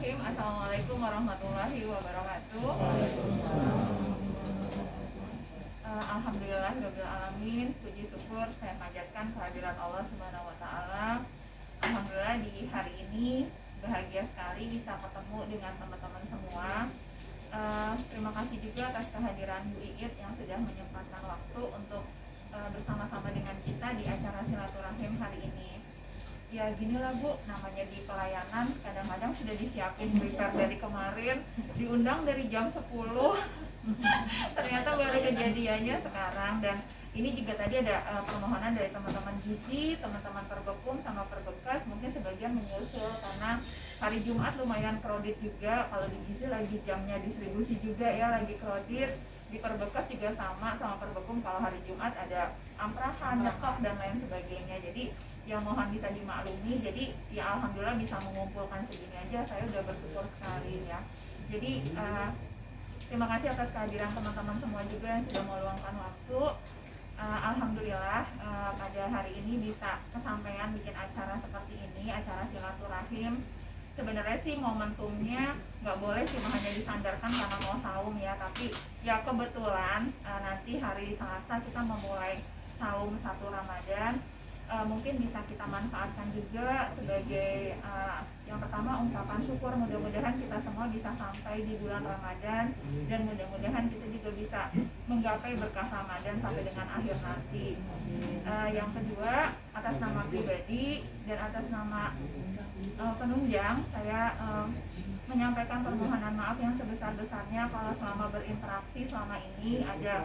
Bismillahirrahmanirrahim. Assalamualaikum warahmatullahi wabarakatuh. Alhamdulillahirabbil alamin. Puji syukur saya panjatkan kehadirat Allah Subhanahu wa taala. Alhamdulillah di hari ini bahagia sekali bisa ketemu dengan teman-teman semua. Terima kasih juga atas kehadiran Bu Iit yang sudah menyempatkan waktu untuk bersama-sama dengan kita di acara silaturahim hari ini. Ya ginilah Bu, namanya di pelayanan kadang-kadang sudah disiapin prepare dari kemarin, diundang dari jam 10 ternyata baru kejadiannya sekarang. Dan ini juga tadi ada permohonan dari teman-teman gizi, teman-teman Perbekum sama Perbekas, mungkin sebagian menyusul karena hari Jumat lumayan crowded juga. Kalau di gizi lagi jamnya distribusi juga ya, lagi crowded. Di Perbekas juga sama Perbekum, kalau hari Jumat ada amprahan, nyekok dan lain sebagainya. Jadi ya mohon bisa dimaklumi. Jadi ya alhamdulillah bisa mengumpulkan segini aja, saya udah bersyukur sekali ya. Jadi terima kasih atas kehadiran teman-teman semua juga yang sudah meluangkan waktu. Alhamdulillah pada hari ini bisa kesampaian bikin acara seperti ini, acara silaturahim. Sebenarnya sih momentumnya nggak boleh cuma hanya disandarkan karena mau saum ya, tapi ya kebetulan nanti hari Selasa kita memulai saum 1 Ramadan. Mungkin bisa kita manfaatkan juga sebagai yang pertama ungkapan syukur. Mudah-mudahan kita semua bisa sampai di bulan Ramadan dan mudah-mudahan kita juga bisa menggapai berkah Ramadan sampai dengan akhir nanti. Yang kedua, atas nama pribadi dan atas nama penunjang, saya menyampaikan permohonan maaf yang sebesar-besarnya kalau selama berinteraksi selama ini ada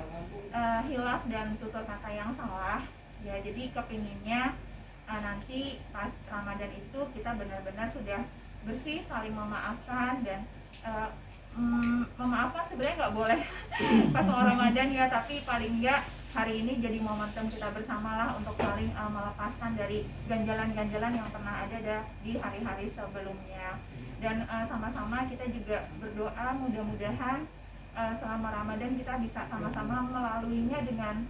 hilaf dan tutur kata yang salah. Ya, jadi kepinginnya nanti pas Ramadan itu kita benar-benar sudah bersih, saling memaafkan dan memaafkan sebenarnya nggak boleh pas mau Ramadan ya, tapi paling nggak hari ini jadi momentum kita bersamalah untuk saling melepaskan dari ganjalan-ganjalan yang pernah ada di hari-hari sebelumnya. Dan sama-sama kita juga berdoa mudah-mudahan selama Ramadan kita bisa sama-sama melaluinya dengan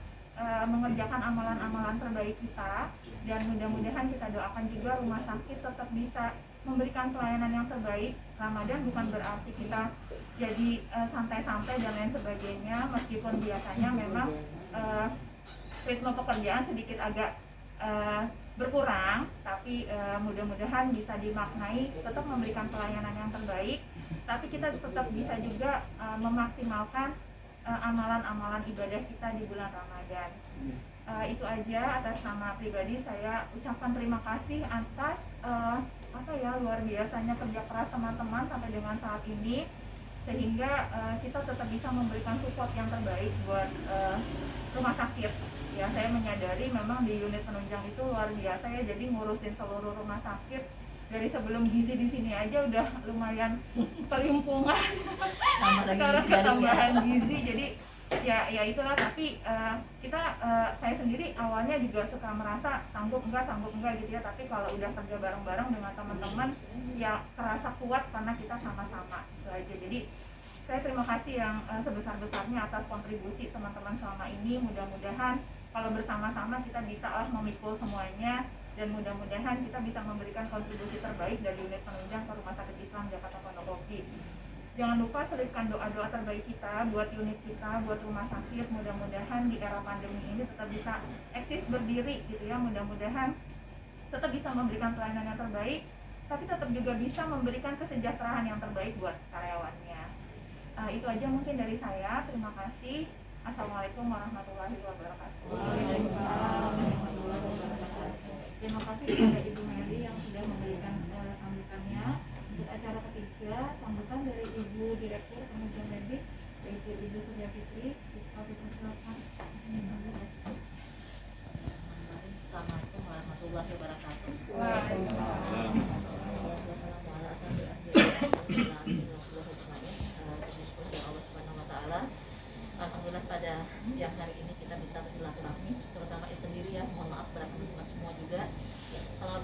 mengerjakan amalan-amalan terbaik kita, dan mudah-mudahan kita doakan juga rumah sakit tetap bisa memberikan pelayanan yang terbaik. Ramadan bukan berarti kita jadi santai-santai dan lain sebagainya, meskipun biasanya memang ritme pekerjaan sedikit agak berkurang, tapi mudah-mudahan bisa dimaknai tetap memberikan pelayanan yang terbaik, tapi kita tetap bisa juga memaksimalkan amalan-amalan ibadah kita di bulan Ramadan. Itu aja atas nama pribadi saya ucapkan terima kasih atas luar biasanya kerja keras teman-teman sampai dengan saat ini, sehingga kita tetap bisa memberikan support yang terbaik buat rumah sakit. Ya, saya menyadari memang di unit penunjang itu luar biasa ya, jadi ngurusin seluruh rumah sakit dari sebelum gizi di sini aja udah lumayan kelimpungan. Sekarang ketambahan gizi, jadi ya itulah. Tapi saya sendiri awalnya juga suka merasa sanggup enggak gitu ya, tapi kalau udah kerja bareng-bareng dengan teman-teman ya terasa kuat karena kita sama-sama itu aja. Jadi saya terima kasih yang sebesar-besarnya atas kontribusi teman-teman selama ini. Mudah-mudahan kalau bersama-sama kita bisa memikul semuanya, dan mudah-mudahan kita bisa memberikan kontribusi terbaik dari unit penunjang ke Rumah Sakit Islam Jakarta Pondokopi. Jangan lupa selipkan doa-doa terbaik kita buat unit kita, buat rumah sakit. Mudah-mudahan di era pandemi ini tetap bisa eksis berdiri gitu ya. Mudah-mudahan tetap bisa memberikan pelayanan yang terbaik, tapi tetap juga bisa memberikan kesejahteraan yang terbaik buat karyawannya. Itu aja mungkin dari saya. Terima kasih. Assalamualaikum warahmatullahi wabarakatuh. Waalaikumsalam warahmatullahi wabarakatuh. Terima kasih kepada Ibu Meli yang sudah memberikan sambutannya. Untuk acara ketiga, sambutan dari Ibu Direktur Penunjang Medik, yaitu Ibu Surya Fitri. Silakan. Assalamualaikum warahmatullahi wabarakatuh. Waalaikumsalam. Alhamdulillah pada siang hari ini kita bisa bersilaturahmi, terutama sendiri ya, mohon maaf berat teman-teman semua juga. Selama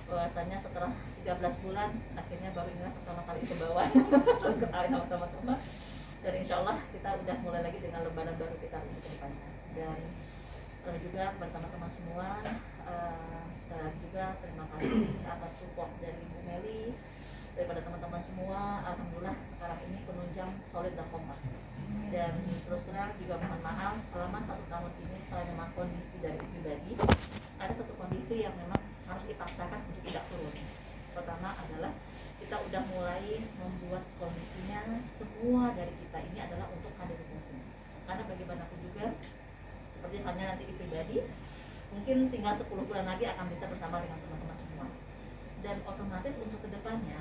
bahwasanya setelah 13 bulan akhirnya baru inilah pertama kali ke bawah ketahui sama teman-teman, dan insya Allah kita udah mulai lagi dengan lembaran baru kita untuk ke depannya. Dan juga buat teman-teman semua, sekali lagi juga terima kasih atas support dari Bu Meli, daripada teman-teman semua. Alhamdulillah sekarang ini penunjang solid dan kompak. Dan terus terang juga mohon maaf selama 1 tahun ini saya memang kondisi dari pribadi ada satu kondisi yang memang harus dipaksakan untuk tidak turun. Pertama adalah kita udah mulai membuat kondisinya semua dari kita ini adalah untuk kaderisasi. Karena bagaimanapun juga seperti halnya nanti di pribadi, mungkin tinggal 10 bulan lagi akan bisa bersama dengan teman-teman semua. Dan otomatis untuk kedepannya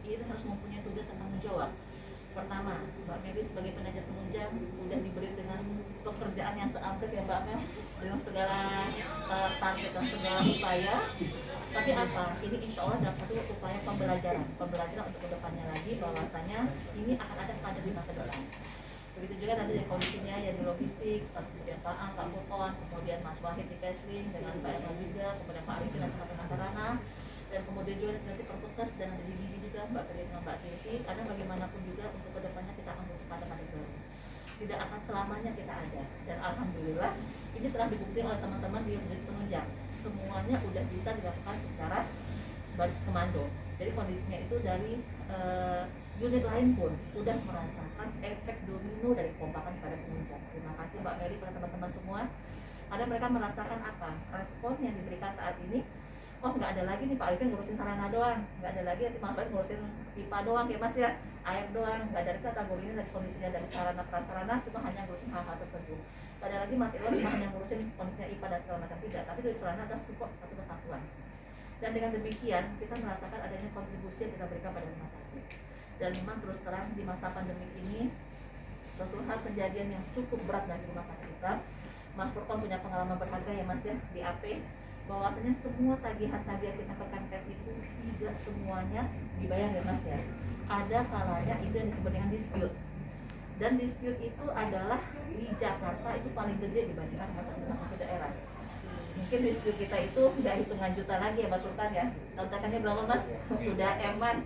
ini harus mempunyai tugas dan tanggung jawab. Pertama, Mbak Meli sebagai penajat penunjang udah diberi dengan pekerjaan yang seamplek ya Mbak Mel, dengan segala target dan segala upaya. Tapi apa? Ini insya Allah dalam satu upaya pembelajaran untuk kedepannya lagi, bahwasanya ini akan ada kader di masa depan. Begitu juga nanti dari kondisinya ya di logistik, kemudian Pak Ang, Pak Muton, kemudian Mas Wahid di Kesling dengan Pak Emel juga, kemudian Pak Arifin dan teman-teman Sarana, dan kemudian juga nanti Perpukas dan ada di Gizi juga Mbak Peri dengan Mbak Silvi. Karena bagaimanapun juga untuk kedepannya kita akan butuh kader baru. Tidak akan selamanya kita ada, dan alhamdulillah ini telah dibuktikan oleh teman-teman di unit penunjang. Semuanya udah bisa dilakukan secara baris komando. Jadi kondisinya itu dari unit lain pun udah merasakan efek domino dari kekompakan pada penunjang. Terima kasih Mbak Meli pada teman-teman semua, karena mereka merasakan apa respon yang diberikan saat ini. Oh nggak ada lagi nih Pak Arifin ngurusin sarana doang, nggak ada lagi nanti Mas Wahid ngurusin pipa doang ya Mas ya, air doang, nggak ada kategorinya dari kondisinya dari sarana prasarana cuma hanya ngurusin hal-hal tertentu. Nggak ada lagi Mas Ilham cuma hanya ngurusin kondisinya IPA dan segala macam, tidak, tapi dari sarana ada support satu kesatuan. Dan dengan demikian kita merasakan adanya kontribusi yang kita berikan pada rumah sakit. Dan memang terus terang di masa pandemi ini suatu hal kejadian yang cukup berat bagi rumah sakit Islam. Mas Furqon punya pengalaman berharga ya Mas ya di AP, bahwasanya semua tagihan-tagihan kita ke Kemkes itu tidak semuanya dibayar ya Mas ya. Ada kalanya itu yang disebut dengan dispute. Dan dispute itu adalah di Jakarta itu paling gede dibandingkan rumah sakit daerah. Mungkin dispute kita itu nggak hitungan juta lagi ya Mas Sultan ya. Contohnya berapa Mas? Sudah eman.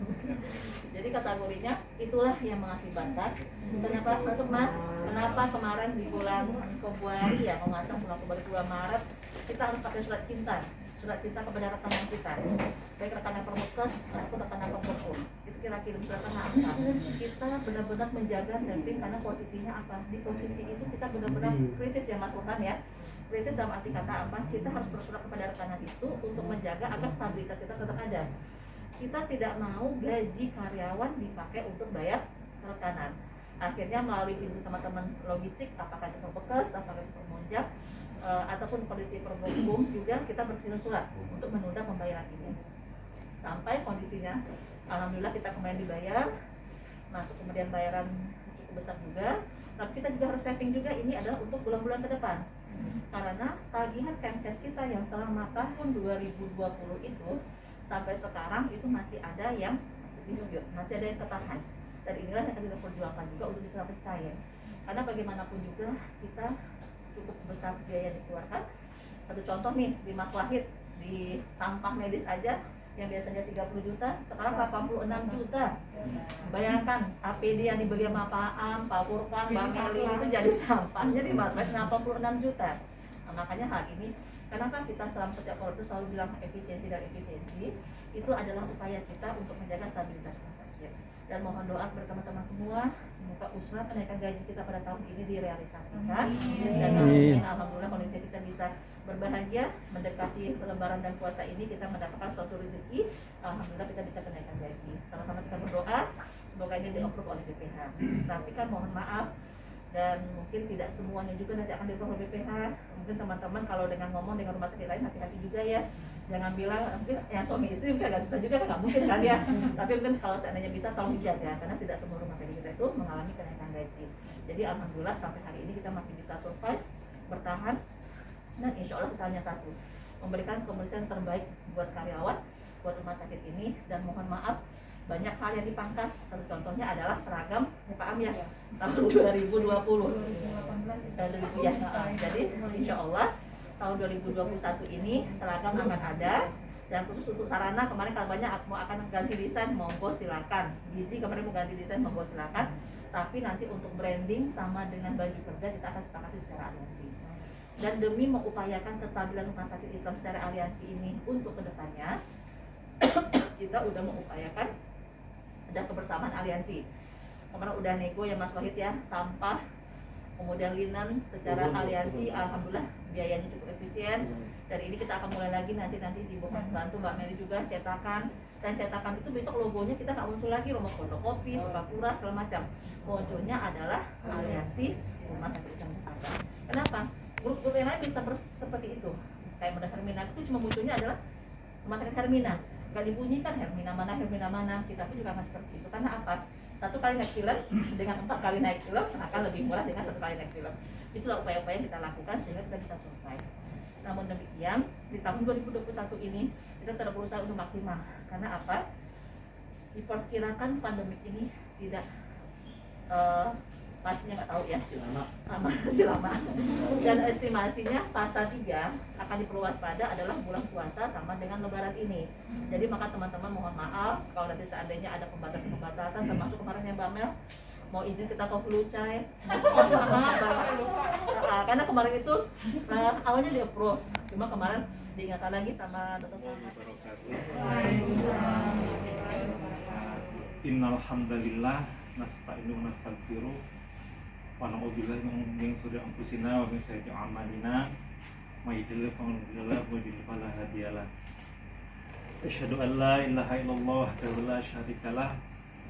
Jadi kategorinya itulah yang mengakibatkan kenapa masuk Mas? Kenapa kemarin di bulan Februari ya, kalau nggak salah bulan Maret kita harus pakai surat cinta kepada rekan kita, baik rekan yang Permukas ataupun rekan yang Permukum. Itu kita kirim surat apa? Kita benar-benar menjaga sampling karena posisinya apa? Di posisi itu kita benar-benar kritis ya Mas Sultan ya. Kritis dalam arti kata apa? Kita harus bersurat kepada rekanan itu untuk menjaga agar stabilitas kita tetap ada. Kita tidak mau gaji karyawan dipakai untuk bayar rekanan. Akhirnya melalui pintu teman-teman logistik, apakah itu Perbekas, apakah itu Permonjak, ataupun kondisi Permukum juga kita berkirim surat untuk menunda pembayaran ini. Sampai kondisinya, alhamdulillah kita kemarin dibayar, masuk kemudian bayaran cukup besar juga. Tapi kita juga harus saving juga, ini adalah untuk bulan-bulan ke depan. Karena tagihan Kemkes kita yang selama tahun 2020 itu sampai sekarang itu masih ada yang dispute, masih ada yang tertahan. Dan inilah yang kita perjuangkan juga untuk bisa percaya. Karena bagaimanapun juga kita cukup besar biaya yang dikeluarkan. Satu contoh nih di Mas Wahid di sampah medis aja yang biasanya 30 juta sekarang 86 juta. Bayangkan APD yang dibeli sama Pak Am, Pak Furqan, Mbak Meli itu jadi sampahnya di Mas Wahid 86 juta. Nah, makanya hal ini kenapa kita selama setiap kalau itu selalu bilang efisiensi dan efisiensi itu adalah upaya kita untuk menjaga stabilitas rumah sakit. Dan mohon doa kepada teman-teman semua, semoga usaha kenaikan gaji kita pada tahun ini direalisasikan. Dan alhamdulillah kondisi kita bisa berbahagia mendekati lebaran dan puasa ini, kita mendapatkan suatu rezeki. Alhamdulillah kita bisa kenaikan gaji. Sama-sama kita berdoa semoga ini di-approve oleh BPH. Tapi kan mohon maaf, dan mungkin tidak semuanya juga nanti akan di-approve oleh BPH. Mungkin teman-teman kalau dengan ngomong dengan rumah sakit lain hati-hati juga ya. Jangan bilang mungkin yang suami istri mungkin agak susah juga, nggak mungkin kan ya. Tapi mungkin kalau seandainya bisa tolong dijaga, karena tidak semua rumah sakit kita itu mengalami kenaikan gaji. Jadi alhamdulillah sampai hari ini kita masih bisa survive, bertahan, dan insya Allah kita hanya satu, memberikan kemuliaan terbaik buat karyawan, buat rumah sakit ini. Dan mohon maaf banyak hal yang dipangkas. Satu contohnya adalah seragam Pak Am ya tahun 2020 ya. Jadi insya Allah tahun 2021 ini seragam akan ada, Dan khusus untuk sarana kemarin kalau banyak mau akan ganti desain, monggo silakan. Gizi kemarin mau ganti desain, monggo silakan. Tapi nanti untuk branding sama dengan baju kerja kita akan sepakati secara aliansi. Dan demi mengupayakan kestabilan rumah sakit Islam secara aliansi ini untuk kedepannya, kita udah mengupayakan ada kebersamaan aliansi. Kemarin udah nego ya Mas Wahid ya, sampah, kemudian linen secara aliansi, alhamdulillah biayanya cukup efisien. Dari ini kita akan mulai lagi nanti di bantu Mbak Meli juga cetakan, dan cetakan itu besok logonya kita nggak muncul lagi Romo Kopi, Sukapura segala macam. Munculnya adalah aliansi Rumah Sakit Islam Jakarta. Kenapa? Grup-grup yang lain bisa seperti itu. Kayak Muda Hermina itu cuma munculnya adalah Rumah Sakit Hermina, nggak dibunyikan Hermina mana. Kita pun juga nggak seperti itu. Karena apa? 1 kali naik film dengan 4 kali naik film akan lebih murah dengan 1 kali naik film. Itulah upaya-upaya yang kita lakukan sehingga kita bisa survive. Namun demikian, di tahun 2021 ini kita terus berusaha untuk maksimal. Karena apa? Diperkirakan pandemik ini tidak pastinya nggak tahu ya, masih lama. Dan estimasinya fase 3 akan diperluas pada adalah bulan puasa sama dengan lebaran ini. Jadi maka teman-teman mohon maaf kalau nanti seandainya ada pembatasan termasuk kemarin yang Mbak Mel mau izin kita ke Flucai, karena kemarin itu awalnya di approve, cuma kemarin diingatkan lagi sama Dr. Innal hamdalillah nasta'inu wa nastaghfiruh wa na'udzubillahi min shururi anfusina wa min sayyiati a'malina may yahdihillahu fala mudilla lahu wa may yudlil fala hadiya lahu. Asyhadu an la ilaha illallah wahdahu la syarika lah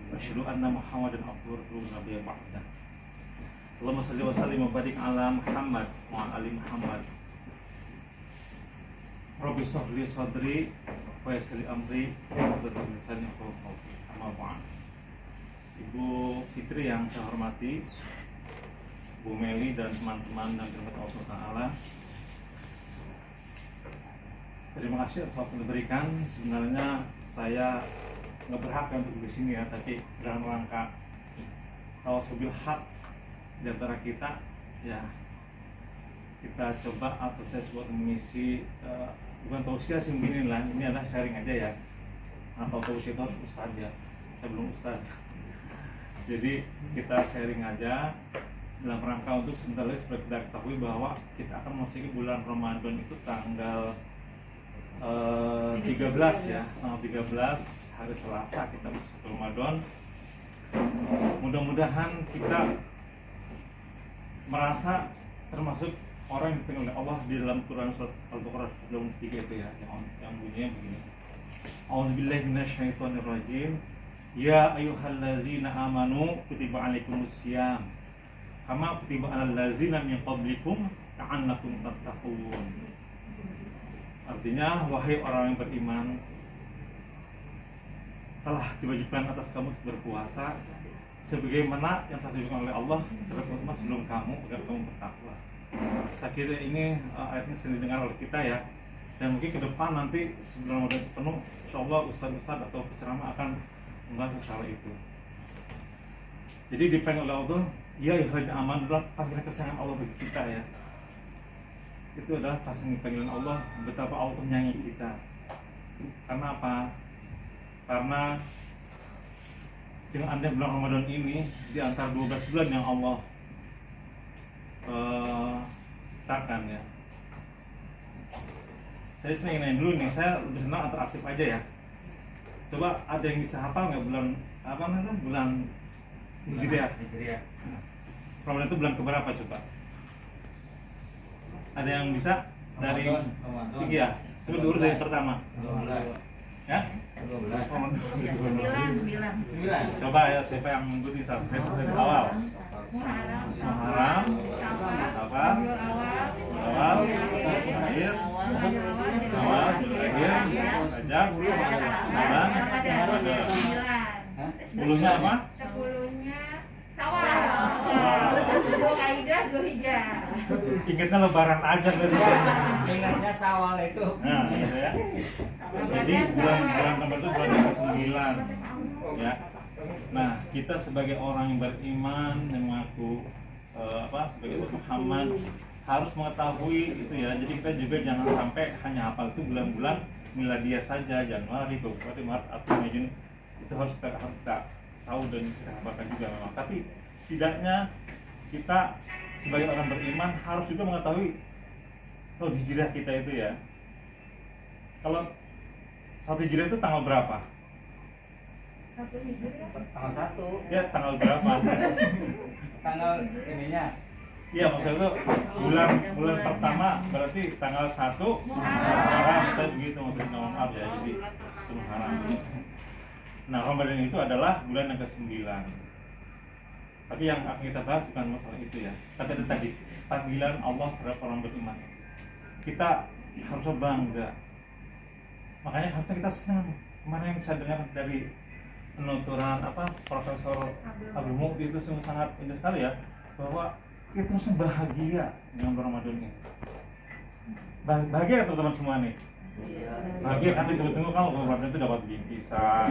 wa asyhadu anna Muhammadan abduhu wa rasuluhu nabiyya ba'da. Allahumma shalli wa sallim wa barik ala Muhammad wa ali Muhammad. Rabbi shrah li sadri wa yassir li amri wahlul 'uqdatam min lisani yafqahu qawli. Amma ba'd. Ibu Fitri yang saya hormati, Bu Meli dan teman-teman dan terima Allah Ta'ala, terima kasih atas waktu yang diberikan. Sebenarnya saya nggak berhak untuk di sini ya, tapi dalam rangka tawasul hak di antara kita, ya kita coba atau saya coba mengisi bukan tausiah sih begini lah, ini adalah sharing aja ya. Atau tausiah itu harus ustaz ya, saya belum ustaz. Jadi kita sharing aja dalam rangka untuk sebentar lagi seperti kita ketahui bahwa kita akan memasuki bulan Ramadan itu tanggal 13 ya, tanggal 13 hari Selasa kita masuk Ramadan. Mudah-mudahan kita merasa termasuk orang yang dipanggil oleh Allah di dalam Quran surat Al-Baqarah 93 itu ya, yang bunyinya begini. A'udzubillahi minasyaitonirrajim. Ya ayyuhallazina amanu kutiba alaikumusiyam kama kutiba alal ladzina min qablikum la'allakum tattaqun. Artinya, wahai orang yang beriman, telah diwajibkan atas kamu untuk berpuasa sebagaimana yang telah diwajibkan oleh Allah terhadap umat sebelum kamu agar kamu bertakwa. Saya kira ini ayatnya sering didengar oleh kita ya, dan mungkin ke depan nanti sebelum Ramadan penuh, insyaallah ustaz-ustaz atau penceramah akan membahas masalah itu. Jadi dipanggil oleh Allah, ya ayyuhallazina amanu, adalah panggilan kesayangan Allah bagi kita ya. Itu adalah pasang panggilan Allah, betapa Allah menyayangi kita. Karena apa? Karena dengan adanya bulan Ramadan ini, di antara 12 bulan yang Allah takkan ya. Saya sebenarnya nanya dulu nih, saya lebih senang atau aktif aja ya. Coba ada yang bisa hafal nggak bulan apa namanya, bulan Hijriah? Ramadan itu bulan keberapa coba? Ada yang bisa dari tinggi ya? Coba dulu dari pertama. Ya? 9. Coba ya, siapa yang mengikuti dari awal? Muharram, Safar, Awal, Akhir, Awal, Akhir, Rajab, Ramadan, 10-nya apa? 10-nya Syawal. Dzulqa'dah, Dzulhijjah. Ingatnya lebaran aja dari Ingatnya Syawal itu. Nah, gitu ya. Jadi bulan Ramadan itu bulan yang ke-9 ya. Nah, kita sebagai orang yang beriman yang mengaku sebagai Muhammad harus mengetahui itu ya. Jadi kita juga jangan sampai hanya hafal itu bulan-bulan miladiah saja, Januari, Februari, Maret, April, Mei, Juni, itu harus kita tahu dan kita hafalkan juga memang. Tapi setidaknya kita sebagai orang beriman harus juga mengetahui hijriah kita itu ya. Kalau 1 Hijriah itu tanggal berapa? 1 Hijriah. Tanggal 1. Ya, tanggal berapa? Tanggal ininya. Iya, maksudnya itu bulan pertama berarti tanggal 1 Muharram, saya begitu maksudnya, maaf ya, jadi Muharram. Nah, Ramadan itu adalah bulan yang ke-9. Tapi yang akan kita bahas bukan masalah itu ya. Tapi itu tadi, panggilan Allah terhadap orang beriman. Kita harus bangga. Makanya harusnya kita senang. Kemarin yang saya dengar dari penuturan Profesor Abdul Mukti itu sungguh sangat indah sekali ya, bahwa kita harus bahagia dengan Ramadan ini. Bahagia teman-teman semua nih. Bahagia kan ditunggu-tunggu kalau Ramadan itu dapat bingkisan.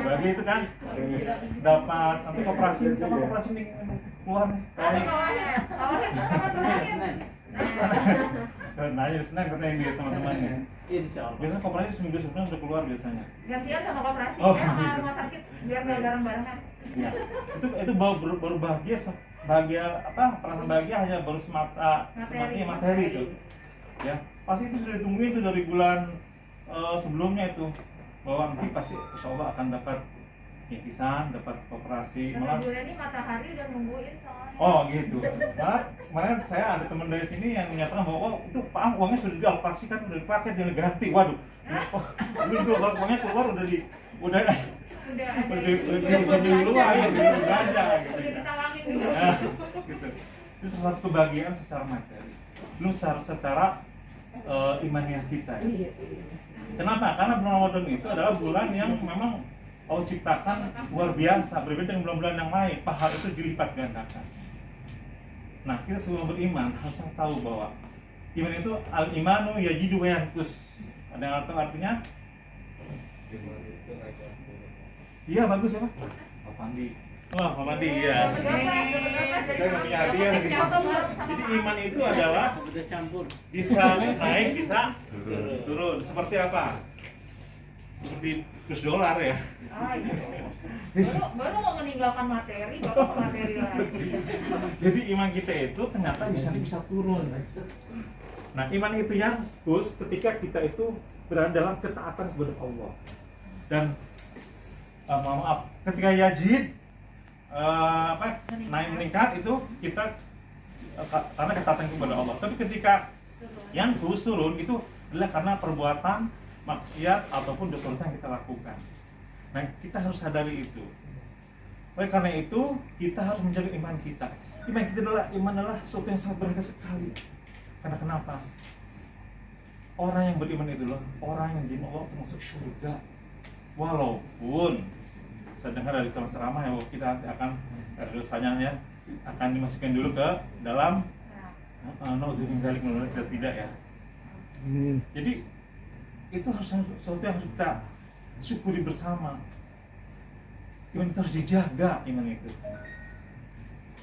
Bahagia itu kan dapat nanti koperasi, kapan koperasi nih keluar nih? Nanya di Senin katanya yang teman-temannya. Insya Allah. Biasanya koperasi seminggu sebelumnya sudah keluar biasanya. Gantian sama koperasi Oh, ya, sama gitu. rumah sakit biar nggak bareng-barengan. Ya. Itu baru bahagia perasaan bahagia hanya baru semata materi itu. Ya, pasti itu sudah ditungguin itu dari bulan sebelumnya itu, bahwa nanti pasti insya Allah akan dapat bingkisan, dapat koperasi. Karena bulan ini matahari udah nungguin soalnya. Oh gitu. Malah kemarin saya ada teman dari sini yang menyatakan bahwa oh, itu Pak Ang, uangnya sudah dialokasikan, udah dipakai, dia ganti. Waduh. Oh, dulu uangnya keluar udah udah ada luar gitu, belanja gitu. udah ditalangin dulu. Nah, gitu. Itu salah satu kebahagiaan secara materi. Belum secara imaniah kita. Ya. Kenapa? Karena bulan Ramadan itu adalah bulan yang memang Allah ciptakan luar biasa, berbeda dengan bulan-bulan yang lain. Pahala itu dilipat gandakan. Nah, kita sebelum beriman harus tahu bahwa iman itu al-imanu yajidu wa yanqus. Ada yang artinya? Iya, bagus ya, Pak. Pak Pandi. Wah, Pak Pandi, iya. Saya nggak punya hadiah lagi. Jadi iman itu adalah bisa naik, bisa turun. Seperti apa? Seperti kurs dolar ya. Ah, iya. Baru mau meninggalkan materi, bapak ke materi lagi. Jadi iman kita itu ternyata bisa turun. Nah, iman itu yang khusus ketika kita itu berada dalam ketaatan kepada Allah. Dan maaf, ketika yajid naik meningkat itu kita karena ketaatan kepada Allah. Tapi ketika yang khusus turun itu adalah karena perbuatan maksiat ataupun dosa-dosa yang kita lakukan. Nah, kita harus sadari itu. Oleh karena itu, kita harus menjaga iman kita. Iman kita adalah sesuatu yang sangat berharga sekali. Karena kenapa? Orang yang beriman itu loh, orang yang diizinkan Allah untuk masuk surga. Walaupun saya dengar dari ceramah ya, kita nanti akan dosanya ya akan dimasukkan dulu ke dalam nauzubillah dzalik tidak ya. Jadi itu harus sesuatu yang harus kita syukuri bersama. Iman itu harus dijaga, iman itu.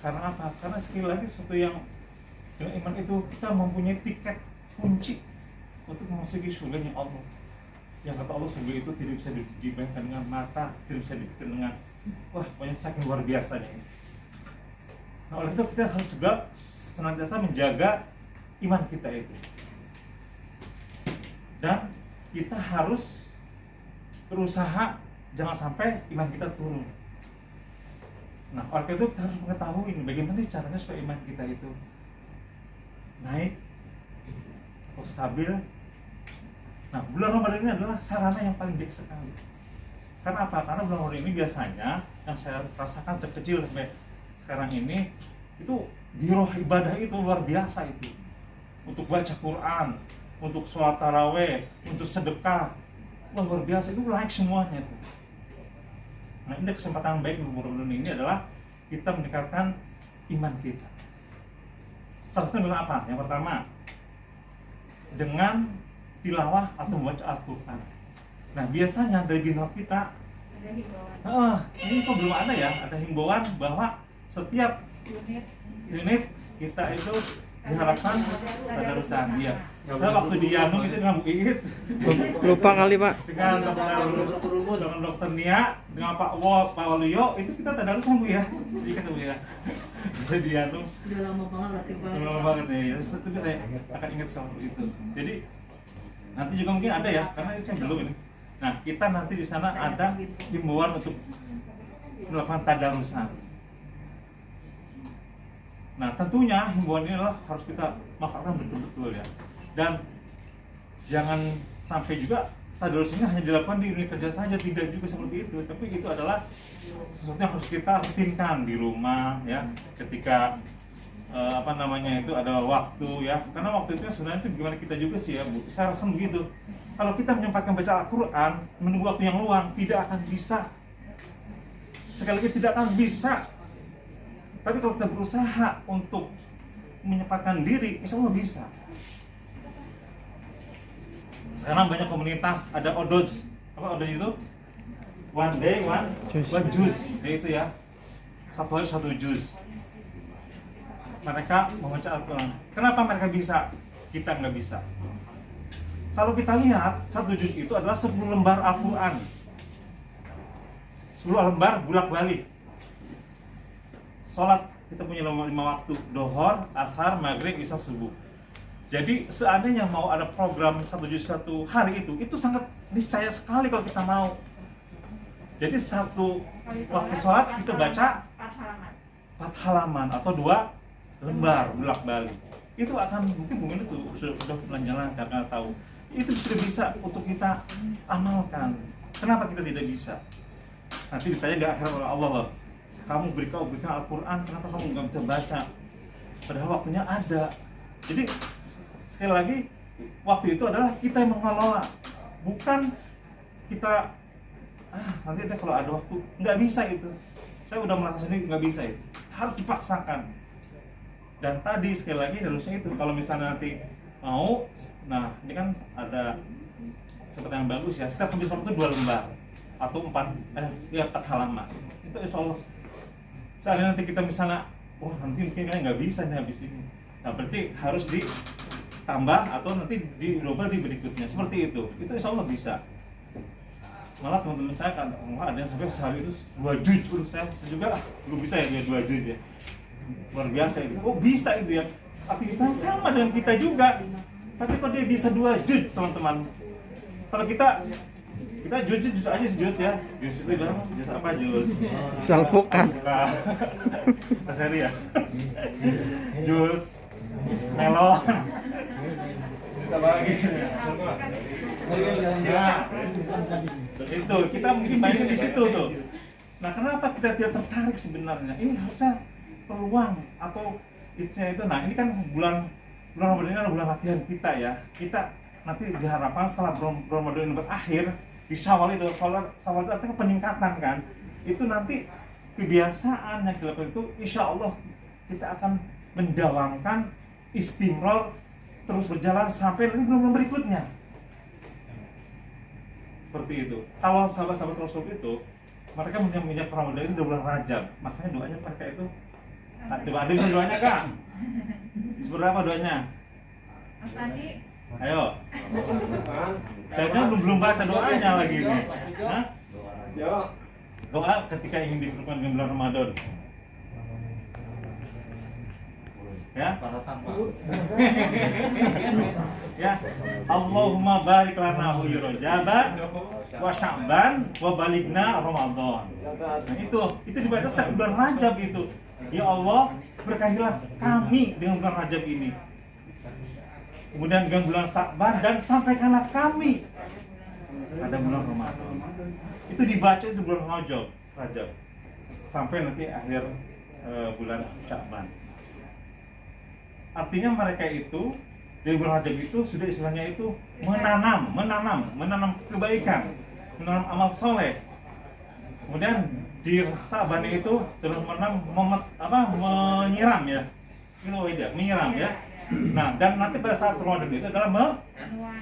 Karena apa? Karena sekali lagi sesuatu yang dengan iman itu kita mempunyai tiket kunci untuk memasuki surganya Allah. Yang kata Allah, surga itu tidak bisa dibayangkan dengan mata, tidak bisa dipikir dengan wah, banyak saking luar biasanya ini. Nah, oleh itu kita harus juga senantiasa menjaga iman kita itu. Dan kita harus berusaha jangan sampai iman kita turun. Nah, oleh itu kita harus mengetahui bagaimana caranya supaya iman kita itu naik atau stabil. Nah, bulan Ramadan ini adalah sarana yang paling baik sekali. Karena apa? Karena bulan Ramadan ini biasanya yang saya rasakan kecil sampai sekarang ini itu giroh ibadah itu luar biasa itu. Untuk baca Quran, untuk sholat taraweh, untuk sedekah, luar biasa itu naik semuanya itu. Nah, ini kesempatan baik di bulan Ramadan ini adalah kita meningkatkan iman kita. Syaratnya dengan apa? Yang pertama, dengan tilawah atau membaca Al-Quran. Nah, biasanya dari bintang kita Ada himbauan. ini kok belum ada ya, ada himbauan bahwa setiap unit kita itu diharapkan tadarusan. Iya. Saya waktu di Yanung itu dengan Bu Iit, Lupa kali Pak. dengan dokter Nia, dengan Pak Waluyo, itu kita tadarusan Bu ya. Jadi kata Bu ya. Bisa di Yanung. Udah lama banget lah sih Pak. Udah lama banget ya. Tapi saya akan ingat soal itu. Jadi nanti juga mungkin ada ya, karena ini saya belum ini. Nah, kita nanti di sana ada himbauan untuk melakukan tadarusan. Nah, tentunya himbauan ini adalah harus kita manfaatkan betul-betul ya. Dan jangan sampai juga tadarus ini hanya dilakukan di unit kerja saja, tidak juga seperti itu. Tapi itu adalah sesuatu yang harus kita rutinkan di rumah ya. Ketika itu ada waktu ya. Karena waktu itu sebenarnya itu gimana kita juga sih ya, Bu. Saya rasa begitu. Kalau kita menyempatkan baca Al-Quran, menunggu waktu yang luang, tidak akan bisa. Sekali lagi tidak akan bisa. Tapi kalau kita berusaha untuk menyempatkan diri, insya Allah bisa. Sekarang banyak komunitas, ada Odoj. Apa Odoj itu? One day, one juice. Kayak itu ya. Satu hari satu juz. Mereka membaca Al-Quran. Kenapa mereka bisa? Kita nggak bisa. Kalau kita lihat, satu juz itu adalah 10 lembar Al-Quran. 10 lembar bolak-balik. Sholat kita punya 5 waktu, Dohor, Asar, Maghrib, Isya, Subuh. Jadi seandainya mau ada program 1 juz 1 hari itu sangat niscaya sekali kalau kita mau. Jadi satu waktu sholat kita baca 4 halaman atau 2 lembar bolak-balik. Itu akan mungkin itu sudah jalan karena tahu. Itu sudah bisa untuk kita amalkan. Kenapa kita tidak bisa? Nanti ditanya di akhirat oleh Allah loh. Kamu berikan Al-Quran, kenapa kamu nggak bisa baca? Padahal waktunya ada. Jadi sekali lagi, waktu itu adalah kita yang mengelola, bukan kita nanti deh kalau ada waktu. Nggak bisa itu. Saya udah merasa sendiri nggak bisa itu. Harus dipaksakan. Dan tadi sekali lagi harusnya itu kalau misalnya nanti mau, nah ini kan ada seperti yang bagus ya. Setiap habis sholat itu 2 lembar atau 4 halaman. Itu insya Allah. Seandainya nanti kita misalnya, wah nanti mungkin nggak bisa nih habis ini. Nah berarti harus ditambah atau nanti dirubah di berikutnya. Seperti itu insya Allah bisa. Malah teman-teman saya kan, ada yang sampai sehari itu 2 juz. Saya juga belum bisa ya 2 juz ya. Luar biasa itu. Oh bisa itu ya. Aktivitasnya sama dengan kita juga. Tapi kok dia bisa 2 juz teman-teman. Kalau kita juz aja juz ya. Juz itu berapa? Juz apa juz? Salpukan. Mas Heri ya. Juz melon. Apa lagi? Itu kita mungkin banyak di situ tuh. Nah kenapa kita tidak tertarik sebenarnya? Ini harusnya peluang atau itu. Nah ini kan bulan Ramadan ini adalah bulan latihan kita ya. Kita nanti diharapkan setelah Ramadan ini berakhir di Syawal itu artinya peningkatan kan. Itu nanti kebiasaan yang dilakukan itu insya Allah kita akan mendawamkan istimror terus berjalan sampai nanti bulan berikutnya. Seperti itu. Kalau sahabat-sahabat Rasul itu mereka menyambut Ramadan itu di bulan Rajab. Makanya doanya mereka itu coba ada bisa doanya Kak? Seberapa doanya? Mas Andi. Ayo. Saya belum baca doanya lagi nih. Hah? Doa ketika ingin dikumpulkan dengan bulan Ramadan. Ya. Ya. Allahumma barik lana fi Rajab wa Sya'ban wa balighna Ramadan. Nah itu dibaca setiap bulan Rajab itu. Ya Allah, berkahilah kami dengan bulan Rajab ini. Kemudian dengan bulan Sya'ban dan sampaikanlah kami pada bulan Ramadan. Itu dibaca di bulan Rajab sampai nanti akhir bulan Sya'ban. Artinya mereka itu dari bulan Rajab itu sudah istilahnya itu menanam kebaikan, menanam amal soleh. Kemudian di Sya'ban itu terus menyiram ya, menyiram ya. Nah dan nanti pada saat Ramadan itu adalah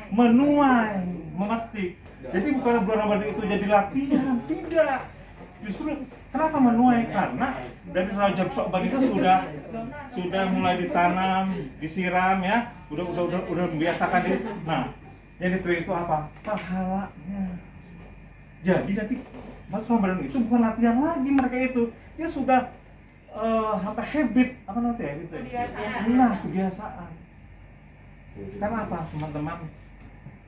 menuai, memetik. Jadi bukan bulan Ramadan itu jadi latihan, tidak. Justru Kenapa menuai? Karena dari Rajab Sya'ban itu sudah mulai ditanam, disiram ya, udah membiasakan diri. Nah, yang dituai itu apa? Pahalanya. Jadi nanti pas Ramadan itu bukan latihan lagi mereka itu, dia sudah apa habit apa nanti ya gitu. Nah, kebiasaan. Karena apa teman-teman?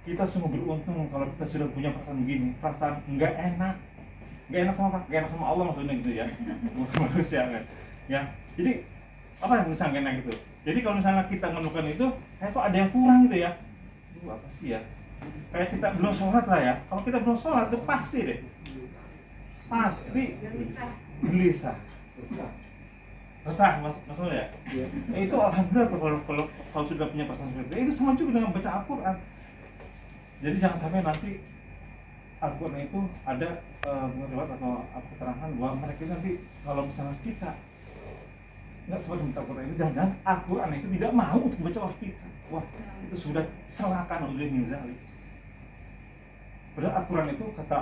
Kita semua beruntung kalau kita sudah punya perasaan begini, perasaan nggak enak sama apa? Nggak enak sama Allah maksudnya gitu ya, bukan manusia kan? Ya, jadi apa yang bisa nggak enak gitu? Jadi kalau misalnya kita menemukan itu, kok ada yang kurang gitu ya? Apa sih ya? Kayak kita belum sholat lah ya. Kalau kita belum sholat itu pasti deh, pasti gelisah, resah maksudnya ya. Itu alhamdulillah kalau sudah punya perasaan seperti itu sama juga dengan baca Al-Quran. Jadi jangan sampai nanti Al-Quran itu ada riwayat atau keterangan bahwa mereka nanti kalau misalnya kita nggak sempat membaca Al-Quran itu, jangan-jangan Al-Quran itu tidak mau untuk membaca oleh kita. Wah, itu sudah celaka naudzubillah min dzalik. Padahal Al-Quran itu kata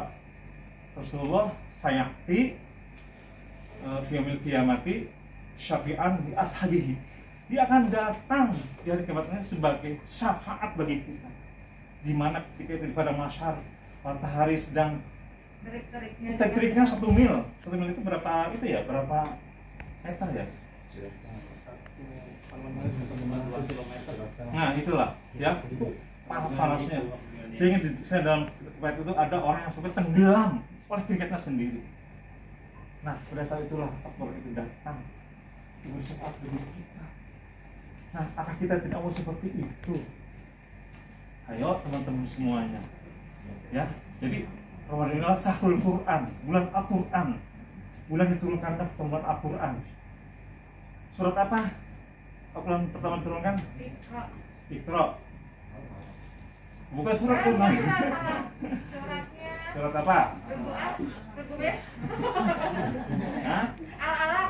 Rasulullah, sayati fi yaumil qiyamati syafi'an li ashabihi. Dia akan datang di hari kiamat sebagai syafaat bagi kita. Di mana ketika itu pada masyar matahari sedang terik-teriknya 1 mil. 1 mil itu berapa itu ya? Berapa meter ya? Nah, itulah ya. Itu panas-panasnya. Sehingga saya dalam riwayat itu ada orang yang sampai tenggelam oleh keringatnya sendiri. Nah, pada saat itulah Al-Quran itu datang bersyafaat bagi kita. Nah, apakah kita tidak mau seperti itu? Ayo teman-teman semuanya, ya. Jadi Ramadan inilah syahrul Quran, bulan Al-Quran, bulan diturunkan pertemuan Al-Quran. Surat apa? Al-Quran pertama diturunkan? Iqra. Bukan surat Quran. Suratnya. Surat apa? Regu B. Hah? Al-Alaq.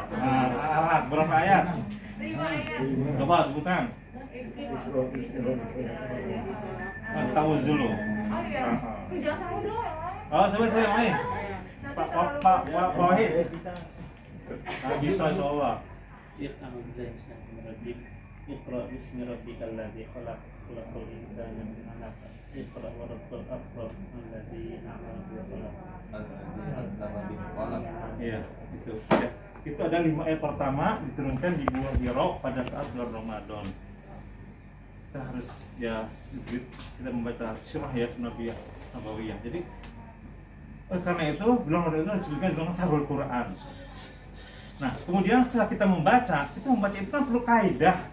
Al-Alaq. Berapa ayat? 5 ayat. Coba sebutkan. Tahu dulu. Oh iya. Jangan tahu dong yang lain. Oh, saya main. Pak Wahid. Bisa insyaallah. Iqra bismi rabbikal ladzi khalaq khalaqal insana min 'alaq Iqra wa rabbul akram alladzi 'allama bil qalam. Iya, itu. Ya. Itu ada 5 ayat pertama diturunkan di Gua Hira pada saat bulan Ramadan. Kita harus ya sedikit kita membaca sirah ya Nabawiyah. Jadi karena itu bulan Ramadan itu disebutkan dengan syahrul Quran. Nah, kemudian setelah kita membaca itu kan perlu kaidah.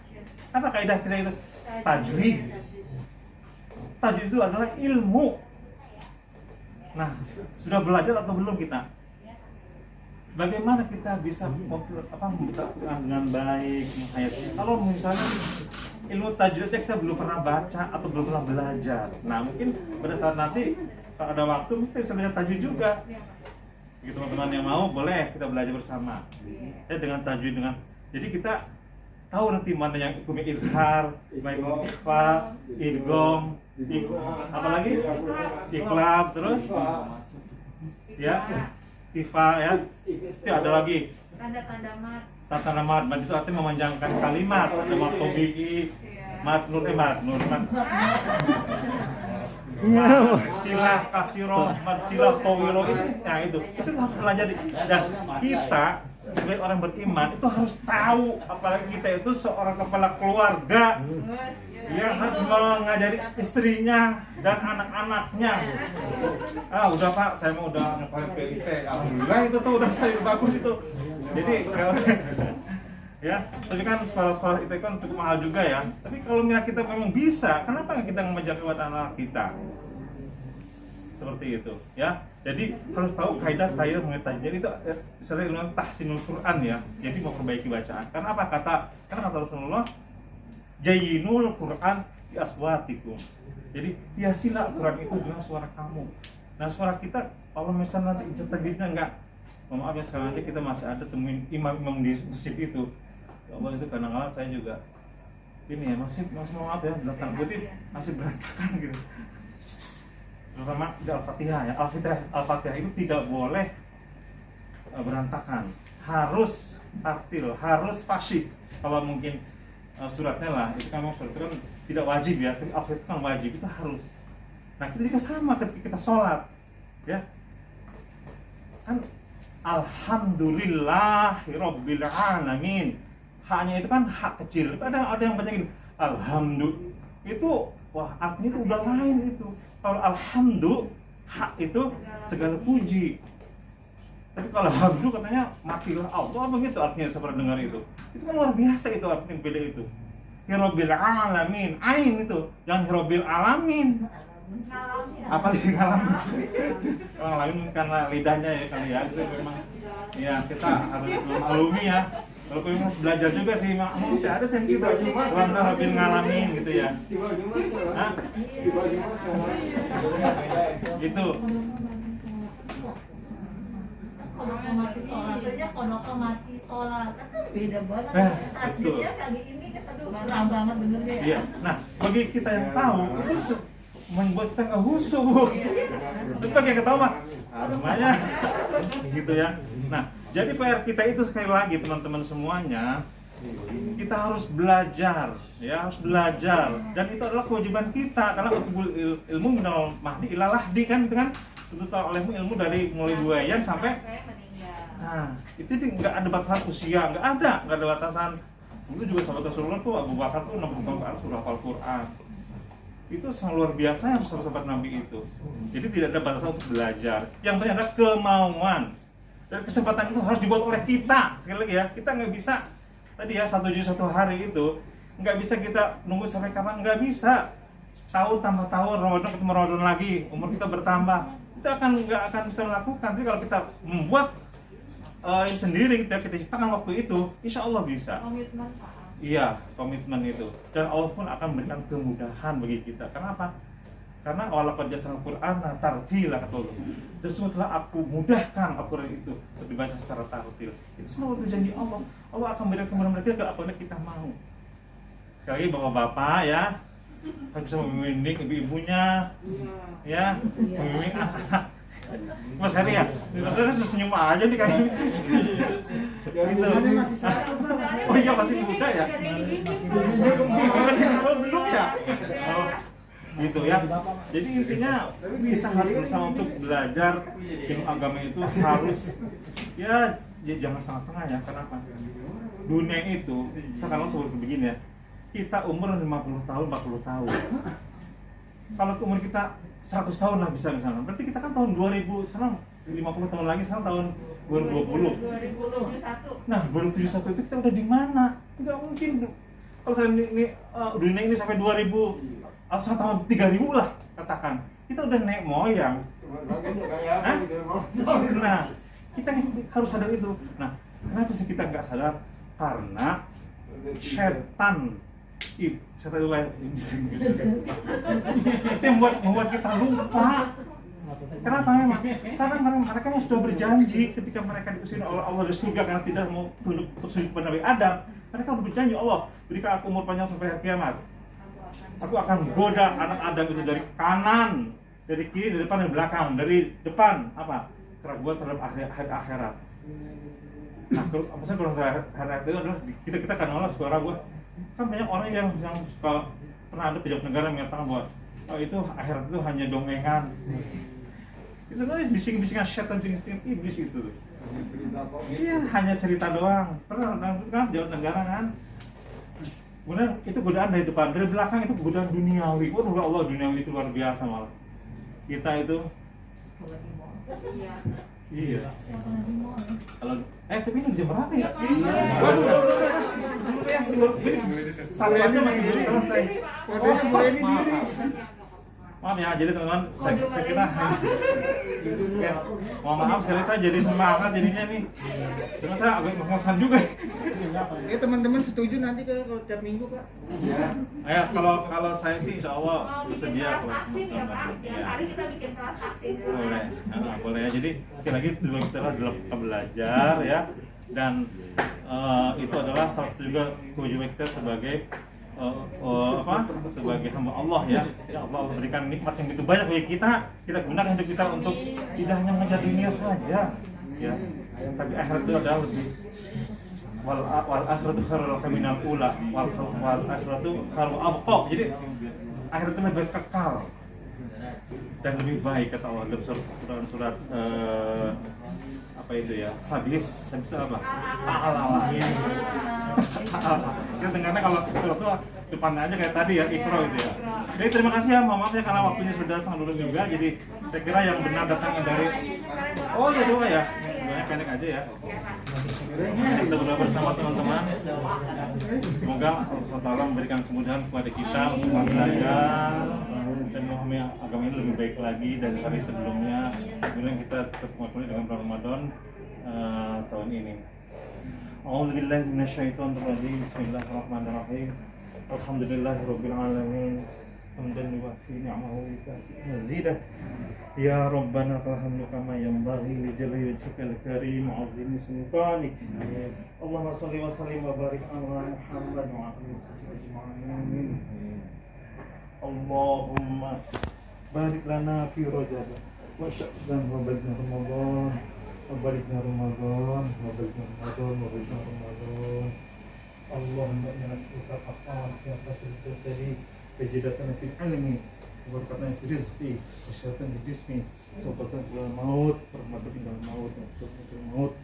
Apa kaidah kita itu? Tajwid. Tajwid itu adalah ilmu. Nah, sudah belajar atau belum kita? Bagaimana kita bisa membaca Quran dengan baik, menghayati? Kalau misalnya ilmu tajwidnya kita belum pernah baca atau belum pernah belajar. Nah, mungkin pada saat nanti kalau ada waktu kita bisa belajar tajwid juga. Gitu, teman-teman yang mau boleh kita belajar bersama. Ya, dengan tajwid jadi kita tahu nanti mana yang hukumnya izhar, ikhfa, idgham, apalagi iqlab, terus ya ikhfa ya. Itu ada lagi Tanda-tanda mat. tanda mat itu artinya memanjangkan kalimat, ada mat tobi'i, mat nur. Silah kasiro, silah tawilo itu harus pelajari. Dan kita sebagai orang beriman itu harus tahu, apalagi kita itu seorang kepala keluarga yang harus mengajari istrinya dan anak-anaknya. Udah Pak, saya mau udah ngepalin PIT, alhamdulillah itu tuh udah saya bagus itu. Jadi kalau ya, tapi kan sekolah-sekolah itu kan cukup mahal juga ya. Tapi kalau kita memang bisa, kenapa nggak kita mengajar buat anak kita? Seperti itu, ya. Jadi harus tahu kaidah mengenai tajwid. Jadi itu istilahnya tahsinul Quran ya. Jadi memperbaiki bacaan. Karena apa kata Rasulullah? Jayyinul Quran bi aswatikum. Jadi hiasilah Quran itu dengan suara kamu. Nah, suara kita kalau misalnya nanti ijazah tajwidnya enggak, maaf ya sekarang aja kita masih ada temuin imam-imam di masjid itu. Ya Allah, itu kadang-kadang saya juga ini ya masih maaf ya belakang putih masih berantakan gitu. Terutama di Al-Fatihah ya. Al-Fatihah itu tidak boleh berantakan, harus tartil, harus fasih. Kalau mungkin suratnya lah, itu kan memang surat itu kan tidak wajib ya, tapi Al-Fatihah itu kan wajib, itu harus. Nah kita juga sama ketika kita sholat, ya kan Alhamdulillahirabbil alamin. Haknya itu kan hak kecil. Ada yang baca gini, alhamdulillah. Itu wah artinya itu udah lain itu. Kalau alhamdulillah hak itu segala puji. Tapi kalau alhamdulillah katanya matilah Allah, apa gitu artinya saya pernah dengar itu. Itu kan luar biasa itu artinya beda itu. Hirabbil alamin, ain itu, jangan hirabbil alamin. Apa sih ngalamin? Orang lain karena lidahnya ya kali ya, itu memang ya kita harus memaklumi ya. Kalau kalian harus belajar juga sih, masih ada yang gitu, orang lebih ngalamin gitu ya. Hah? Gitu. Konoka mati sholat beda banget. Betul. Aslinya kali ini aduh kurang banget bener deh. Iya. Nah, bagi kita yang tahu itu membuat kita nggak khusyuk. Itu kayak ketawa mah, namanya gitu ya. Nah, jadi PR kita itu sekali lagi teman-teman semuanya, kita harus belajar, ya harus belajar. Dan itu adalah kewajiban kita karena ilmu minal mahdi ila lahdi kan, itu kan tuntut olehmu ilmu dari mulai buayan sampai nah itu nggak ada batasan usia, nggak ada batasan. Itu juga sahabat Rasulullah tuh Abu Bakar tuh 60 tahun ke atas sudah hafal Quran. Itu sangat luar biasa yang sahabat Nabi itu. Jadi tidak ada batasan untuk belajar. Yang penting adalah kemauan. Dan kesempatan itu harus dibuat oleh kita. Sekali lagi ya, kita nggak bisa tadi ya 1 juz 1 hari itu nggak bisa kita nunggu sampai kapan, nggak bisa. Tahun tambah tahun, Ramadan ketemu Ramadan lagi, umur kita bertambah. Kita nggak akan bisa melakukan. Tapi kalau kita membuat sendiri, kita ciptakan waktu itu, insya Allah bisa. Komitmen Pak. Iya, komitmen itu. Dan Allah pun akan memberikan kemudahan bagi kita. Kenapa? Karena walaqad yassarnal Qur'ana tartila kata Allah. Dan semua telah aku mudahkan Al-Qur'an itu untuk dibaca secara tartil. Itu semua janji Allah. Allah akan memberikan kemudahan bagi kita kalau kita mau. Sekali lagi bapak-bapak ya, harus bisa membimbing ibu-ibunya, ya, membimbing anak. Mas Heri ya, Mas Heri senyum aja nih kayaknya. Gitu. Oh iya masih muda ya? Belum ya? Oh, gitu ya. Jadi intinya kita harus berusaha untuk belajar ilmu agama itu harus ya jangan setengah-setengah ya. Kenapa? Dunia itu sekarang seperti begini ya. Kita umur 50 tahun, 40 tahun. Kalau umur kita 100 tahun lah bisa misalnya. Berarti kita kan tahun 2000, sekarang 50 tahun lagi, sekarang tahun 2020. 2021. Nah, 2071 itu kita udah di mana? Enggak mungkin. Kalau saya ini dunia ini sampai 2000 atau tahun 3000 lah katakan. Kita udah naik moyang. Hah? Nah, kita harus sadar itu. Nah, kenapa sih kita nggak sadar? Karena setan itu yang membuat kita lupa. Kenapa memang? Karena mereka yang sudah berjanji ketika mereka diusir oleh Allah dari surga karena tidak mau tunduk untuk sujud kepada Nabi Adam. Mereka sudah berjanji, Allah berikan aku umur panjang sampai hari kiamat. Aku akan goda anak Adam itu dari kanan, dari kiri, dari depan, dari belakang, dari depan apa? Keraguan terhadap akhirat. Nah, maksudnya kalau akhirat itu adalah kita kan Allah suara gua. Kan banyak orang yang suka, pernah ada pejabat negara yang mengatakan bahwa itu akhirat itu hanya dongengan. Itu kan bising-bisingan setan, bising-bisingan iblis itu. Iya, hanya cerita doang. Pernah itu kan pejabat negara kan. Kemudian itu godaan dari depan, dari belakang itu godaan duniawi. Waduh Allah, duniawi itu luar biasa malah. Kita itu iya. Kalau tapi ini jam berapa ya? Sampai aja masih belum selesai. Kodenya mulai ini diri. Maaf ya, jadi teman-teman, saya kira ya, mohon maaf sekali saya jadi semangat jadinya nih. Cuma saya agak ngos-ngosan juga. Ya teman-teman setuju nanti kalau tiap minggu Pak. Iya. Ya kalau saya sih insya Allah bersedia kelas vaksin ya Pak. Tiap hari kita bikin kelas vaksin. Boleh, boleh ya. Jadi sekali lagi tujuan kita adalah belajar ya, dan itu adalah salah satu juga kewajiban kita sebagai sebagai hamba Allah ya. Ya Allah berikan nikmat yang begitu banyak bagi kita gunakan hidup kita untuk tidak hanya mengejar dunia saja ya. tapi akhirat itu adalah lebih wal akhiratu khairul minal ula wal akhiratu khairul abqa. Jadi akhirat itu lebih kekal dan lebih baik kata Allah dalam surat apa itu ya, Sabis apa? Al-Alamin. Kita dengarnya kalau surat itu depannya aja kayak tadi ya, Iqra gitu ya. Jadi terima kasih ya, mohon maaf ya karena waktunya sudah sangat dulu juga. Jadi saya kira yang benar datangnya dari ya doa ya. Doanya pendek aja ya. Kita berdoa bersama teman-teman. Semoga Allah Ta'ala memberikan kemudahan kepada kita untuk belajar dan memahami agama ini lebih baik lagi dari hari sebelumnya. Kemudian kita ketemu dengan bulan Ramadan tahun ini. A'udzubillahi minasyaitonirrajim. Bismillahirrahmanirrahim. Alhamdulillahirabbil alamin. Hamdan yuwafi ni'amahu wa yukafi mazidah. Ya Rabbana alhamdu kama yanbaghi li jalali wajhikal karim wa 'azimi sultanik. Allahumma shalli wa sallim wa barik ala Muhammad wa alihi ajma'in. Allahumma barik lana fi Rajab wa Sya'ban wa baligna Ramadan wa baligna Ramadan wa baligna Ramadan wa baligna Ramadan. Allahumma inna nas'aluka al-afwa fi jasadi kejidatan fil ilmi wabarakatan fil rizqi wasyatan fil jismi tawbatan fil maut rahmatan fil maut tawbatan fil maut.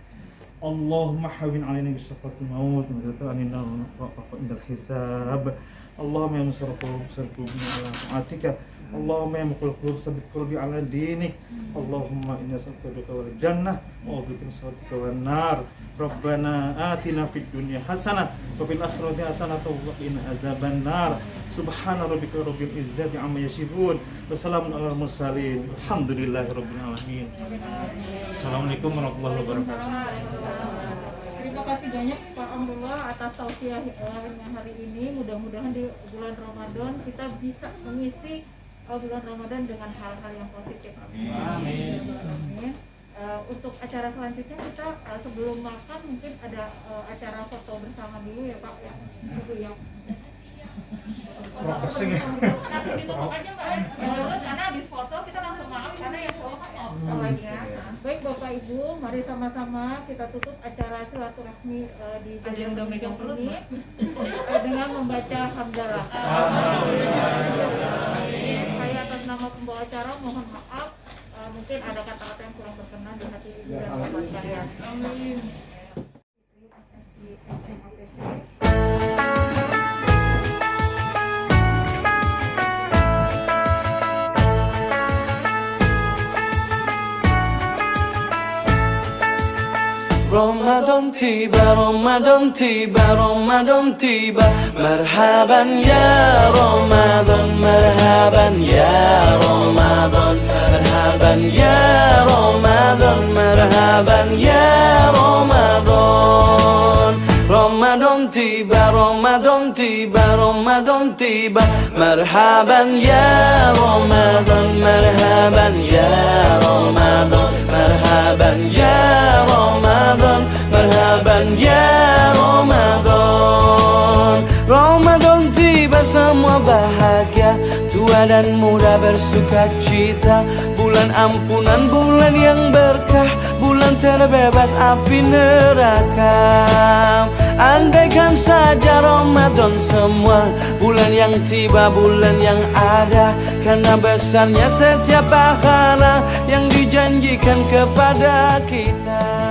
Allahumma hawin alaina bisyafatil maut wa ta'anina wa indal hisab. Allahumma ya musarrifal qulub ala ta'atika. Allahumma ya muqallibal qulub sabbit qalbi ala dinik. Allahumma inna nas'aluka wal jannah wa a'udzubika min sakhatika wan nar. Rabbana atina fid dunya hasanah wa fil akhirati hasanah wa qina azaban nar. Subhana rabbika rabbil izzati amma yasifun wa salamun alal mursalin. Alhamdulillahirabbil alamin. Assalamualaikum warahmatullahi wabarakatuh. Terima kasih banyak Pak Amrullah atas tausiahnya hari ini. Mudah-mudahan di bulan Ramadan kita bisa mengisi bulan Ramadan dengan hal-hal yang positif. Amin. Amin. Untuk acara selanjutnya kita sebelum makan mungkin ada acara foto bersama dulu ya Pak ya. Ibu ya. Langsung ditutup aja Pak. Karena habis foto kita langsung maaf karena yang cowok kan off lagi ya. Baik Bapak Ibu, mari sama-sama kita tutup acara silaturahmi di jam ini dengan membaca hamdalah. Saya atas nama pembawa acara mohon maaf. Mungkin ada kata-kata yang kurang berkenan di hati ibu dan bapak sekalian. Amin. Ramadan tiba, Ramadan tiba, Ramadan tiba. Marhaban ya Ramadan, marhaban ya Ramadan, marhaban ya Ramadan, marhaban ya Ramadan. Ramadan tiba, Ramadan tiba, Ramadan tiba. Marhaban ya Ramadan, marhaban ya Ramadan, marhaban ya Ramadan, marhaban ya Ramadan. Ramadan tiba semua bahagia, tua dan muda bersuka cita. Bulan ampunan, bulan yang berkah, bulan terbebas api neraka. Andaikan saja Ramadan semua, bulan yang tiba, bulan yang ada. Karena besarnya setiap pahala yang dijanjikan kepada kita.